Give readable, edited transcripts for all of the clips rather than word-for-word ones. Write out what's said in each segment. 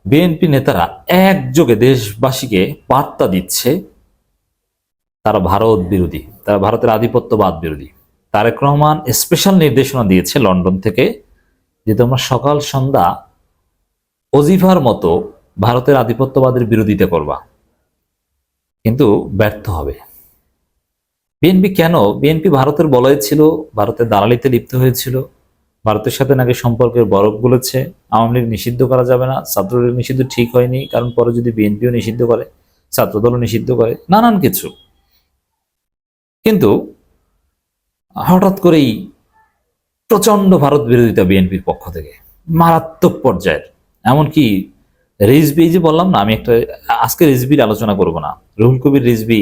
BNP নেতারা একযোগে দেশবাসীকে বার্তা দিচ্ছে তারা ভারত বিরোধী, তারা ভারতের আধিপত্যবাদ বিরোধী। তারেক রহমান স্পেশাল নির্দেশনা দিয়েছে লন্ডন থেকে যে তোমরা সকাল সন্ধ্যা অজিফার মতো ভারতের আধিপত্যবাদের বিরোধিতা করবা, কিন্তু ব্যর্থ হবে। বিএনপি কেন? বিএনপি ভারতের বলয় ছিল, ভারতের দালালিতে লিপ্ত হয়েছিল, ভারতের সাথে নাকি সম্পর্কের বরফ গলেছে। আওয়ামী লীগ নিষিদ্ধ করা যাবে না, ছাত্রলীগ নিষিদ্ধ ঠিক হয়নি, কারণ পরে যদি বিএনপিও নিষিদ্ধ করে, ছাত্রদলও নিষিদ্ধ করে, নানান কিছু। কিন্তু হঠাৎ করেই প্রচন্ড ভারত বিরোধিতা বিএনপির পক্ষ থেকে, মারাত্মক পর্যায়ের। এমনকি রিজভী, যে বললাম না আমি একটা, আজকে রিজভির আলোচনা করব না, রুহুল কবির রিজভী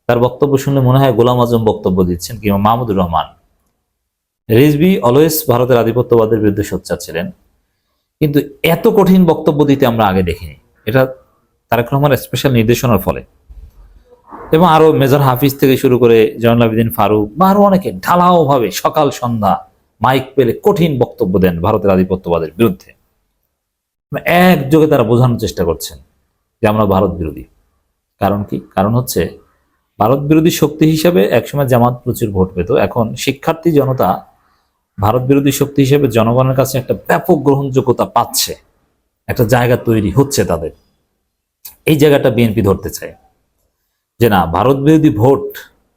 তার বক্তব্য শুনলে মনে হয় গোলাম আজম বক্তব্য দিচ্ছেন, কিংবা মাহমুদুর রহমান। রিজভী অলওয়েজ ভারতের আধিপত্যবাদের বিরুদ্ধে সোচ্চার ছিলেন, কিন্তু এত কঠিন বক্তব্য দিতে আমরা আগে দেখিনি। এটা তারেক রহমানের স্পেশাল নির্দেশনার ফলে। এবং আরো মেজর হাফিজ থেকে শুরু করে জয়নুল আবেদিন ফারুক বা আরো অনেকে ঢালাও ভাবে সকাল সন্ধ্যা মাইক পেলে কঠিন বক্তব্য দেন ভারতের আধিপত্যবাদের বিরুদ্ধে। একযোগে তারা বোঝানোর চেষ্টা করছেন যে আমরা ভারত বিরোধী। কারণ কি? কারণ হচ্ছে ভারত বিরোধী শক্তি হিসেবে একসময় জামাত প্রচুর ভোট পেত, এখন শিক্ষার্থী জনতা ভারত বিরোধী শক্তি হিসেবে জনগণের কাছে একটা ব্যাপক গ্রহণযোগ্যতা পাচ্ছে, একটা জায়গা তৈরি হচ্ছে তাদের। এই জায়গাটা বিএনপি ধরতে চায় যে না, ভারত বিরোধী ভোট,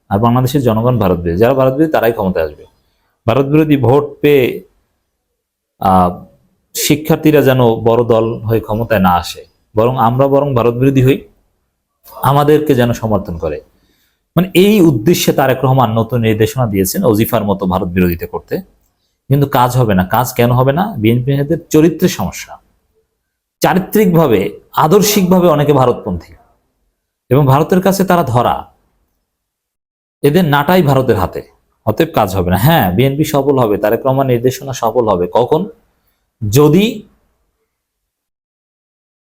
আর বাংলাদেশের জনগণ ভারত বিরোধী, যারা ভারত বিরোধী তারাই ক্ষমতায় আসবে। ভারত বিরোধী ভোট পেয়ে শিক্ষার্থীরা যেন বড় দল হয়ে ক্ষমতায় না আসে, আমরা ভারত বিরোধী হই, আমাদেরকে যেন সমর্থন করে। মানে এই উদ্দেশ্যে তারেক রহমান নতুন নির্দেশনা দিয়েছেন ওজিফার মতো ভারত বিরোধিতা করতে। কিন্তু কাজ হবে না। কাজ কেন হবে না? বিএনপি নেতাদের চরিত্রের সমস্যা। চারিত্রিকভাবে, আদর্শিকভাবে অনেকে ভারতপন্থী এবং ভারতের কাছে তারা ধরা, এদের নাটাই ভারতের হাতে, অতএব কাজ হবে না। হ্যাঁ, বিএনপি সফল হবে, তারেক রহমান নির্দেশনা সফল হবে কখন? যদি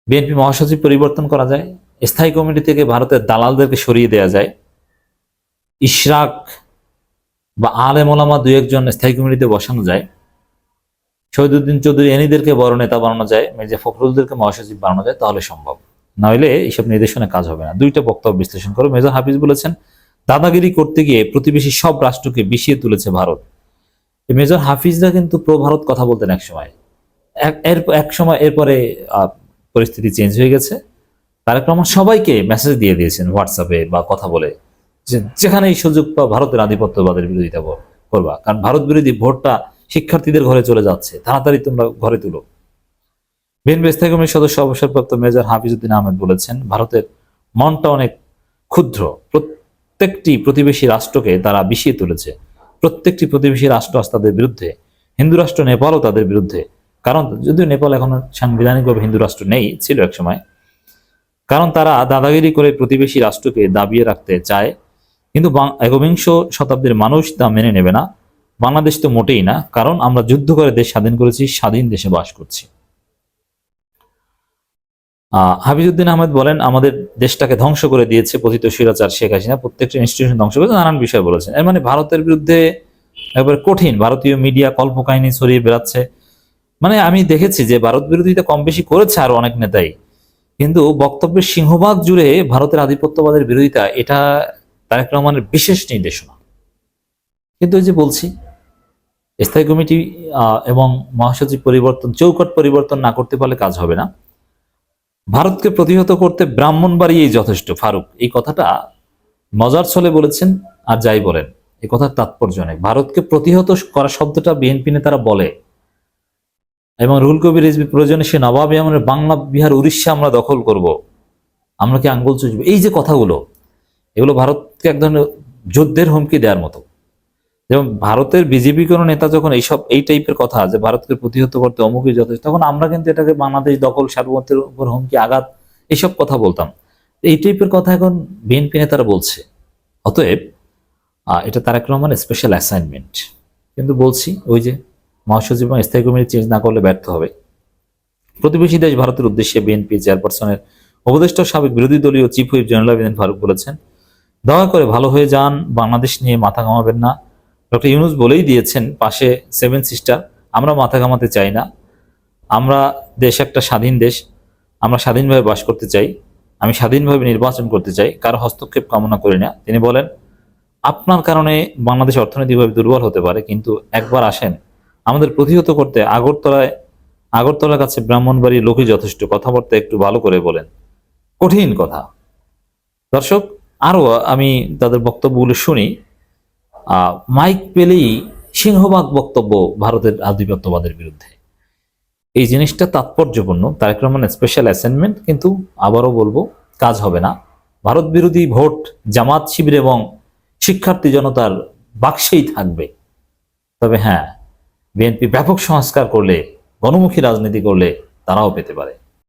বিএনপি মহাসচিব পরিবর্তন করা যায়, স্থায়ী কমিটি থেকে ভারতের দালালদেরকে সরিয়ে দেওয়া যায়, ইশরাক বা আলেম ওলামা দুই একজন স্থায়ী কমিটিতে বসানো যায়, শহীদুদ্দিন চৌধুরী এনিদেরকে বড় নেতা বানানো যায়, মির্জা ফখরুলদেরকে মহাসচিব বানানো যায়, তাহলে সম্ভব। নইলে এইসব নির্দেশনে কাজ হবে না। দুইটা বক্তব্য বিশ্লেষণ করে মেজর হাফিজ বলেছেন, দাদাগিরি করতে গিয়ে প্রতিবেশী সব রাষ্ট্রকে বিষিয়ে তুলেছে ভারত। মেজর হাফিজরা কিন্তু প্রো ভারত কথা বলতেন এক সময়, এরপরে পরিস্থিতি চেঞ্জ হয়ে গেছে। তারেক রহমান সবাইকে মেসেজ দিয়ে দিয়েছেন হোয়াটসঅ্যাপে বা কথা বলে, যে যেখানে এই সুযোগ পা ভারতের আধিপত্যবাদের বিরোধিতা করবা, কারণ ভারত বিরোধী ভোটটা শিক্ষার্থীদের ঘরে চলে যাচ্ছে, তাড়াতাড়ি তোমরা ঘরে তুলো। বিএনপি স্থায়ী কমিটির সদস্য অবসরপ্রাপ্ত মেজর হাফিজউদ্দিন আহমেদ বলেছেন, ভারতের মনটা অনেক ক্ষুদ্র, প্রত্যেকটি প্রতিবেশী রাষ্ট্রকে তারা বিষিয়ে তুলেছে। প্রত্যেকটি প্রতিবেশী রাষ্ট্র আজ তাদের বিরুদ্ধে, হিন্দু রাষ্ট্র নেপালও তাদের বিরুদ্ধে। কারণ যদিও নেপাল এখন সাংবিধানিকভাবে হিন্দু রাষ্ট্র নেই, ছিল এক সময়। কারণ তারা দাদাগিরি করে প্রতিবেশী রাষ্ট্রকে দাবিয়ে রাখতে চায়, কিন্তু একবিংশ শতাব্দীর মানুষ তা মেনে নেবে না। বাংলাদেশ তো মোটেই না, কারণ আমরা যুদ্ধ করে দেশ স্বাধীন করেছি, স্বাধীন দেশে বাস করছি। হাফিজউদ্দিন আহমেদ বলেন, আমাদের দেশটাকে ধ্বংস করে দিয়েছে পতিত স্বৈরাচার শেখ হাসিনা, প্রত্যেকটা ইনস্টিটিউশন ধ্বংস করে, নানান বিষয় বলেছেন। এর মানে ভারতের বিরুদ্ধে একবার কঠিন, ভারতীয় মিডিয়া কল্পকাহিনী ছড়িয়ে বেড়াচ্ছে। মানে আমি দেখেছি যে ভারত বিরোধিতা কম বেশি করেছে আরো অনেক নেতাই, কিন্তু বক্তব্যের সিংহভাগ জুড়ে ভারতের আধিপত্যবাদের বিরোধিতা, এটা তারেক রহমানের বিশেষ নির্দেশনা। কিন্তু ওই যে বলছি, স্থায়ী কমিটি এবং মহাসচিব পরিবর্তন, চৌকট পরিবর্তন না করতে পারলে কাজ হবে না। ভারতকে প্রতিহত করতে ব্রাহ্মণবাড়িয়েই যথেষ্ট। ফারুক এই কথাটা মজার ছলে বলেছেন, আর যাই বলেন এই কথার তাৎপর্য নেই। ভারতকে প্রতিহত করা শব্দটা বিএনপি নেতারা বলে, এবং রুহুল কবির রিজভী প্রয়োজনে সে নবাবে আমরা বাংলা, বিহার, উড়িষ্যা আমরা দখল করব, আমরা কি আঙ্গুল চুষবো, এই যে কথাগুলো, এগুলো ভারতকে এক ধরনের যুদ্ধের হুমকি দেওয়ার মতো। যেমন ভারতের বিজেপি কোনো নেতা যখন এই টাইপের কথা, যে ভারতকে প্রতিহত করতে অমুকই যথেষ্ট, তখন আমরা কিন্তু এটাকে বাংলাদেশ দখল, সার্বভৌমত্বের উপর হুমকি, আঘাত, এইসব কথা বলতাম। এই টাইপের কথা এখন বিএনপি নেতারা বলছে। অতএব এটা তারেক রহমানের স্পেশাল অ্যাসাইনমেন্ট। কিন্তু বলছি, ওই যে মহাসচিব এবং স্থায়ী কমিটি চেঞ্জ না করলে ব্যর্থ হবে। প্রতিবেশী দেশ ভারতের উদ্দেশ্যে বিএনপি চেয়ারপারসনের উপদেষ্টা সাবেক বিরোধী দলীয় চিফ হুইপ জয়নুল আবেদিন ফারুক বলেছেন, দয়া করে ভালো হয়ে যান, বাংলাদেশ নিয়ে মাথা ঘামাবেন না। ডক্টর ইউনূস বলেই দিয়েছেন পাশে সেভেন সিস্টার, আমরা মাথা ঘামাতে চাই না। আমরা দেশ একটা স্বাধীন দেশ, আমরা স্বাধীনভাবে বাস করতে চাই, আমি স্বাধীনভাবে নির্বাচন করতে চাই, কারো হস্তক্ষেপ কামনা করি না। তিনি বলেন, আপনার কারণে বাংলাদেশ অর্থনৈতিকভাবে দুর্বল হতে পারে, কিন্তু একবার আসেন, আমাদের প্রতিহত করতে আগরতলার কাছে ব্রাহ্মণবাড়ির লোকই যথেষ্ট। কথাবার্তা একটু ভালো করে বলেন। কঠিন কথা। দর্শক, আরো আমি তাদের বক্তব্যগুলো শুনি। মাইক পেলেই সিংহভাগ বক্তব্য ভারতের আধিপত্যবাদের বিরুদ্ধে। এই জিনিসটা তাৎপর্যপূর্ণ। তারেক রহমানের স্পেশাল অ্যাসাইনমেন্ট, কিন্তু আবারও বলবো, কাজ হবে না। ভারত বিরোধী ভোট জামাত, শিবির এবং শিক্ষার্থী জনতার বাক্সেই থাকবে। তবে হ্যাঁ, বিএনপি ব্যাপক সংস্কার করলে, গণমুখী রাজনীতি করলে তারাও পেতে পারে।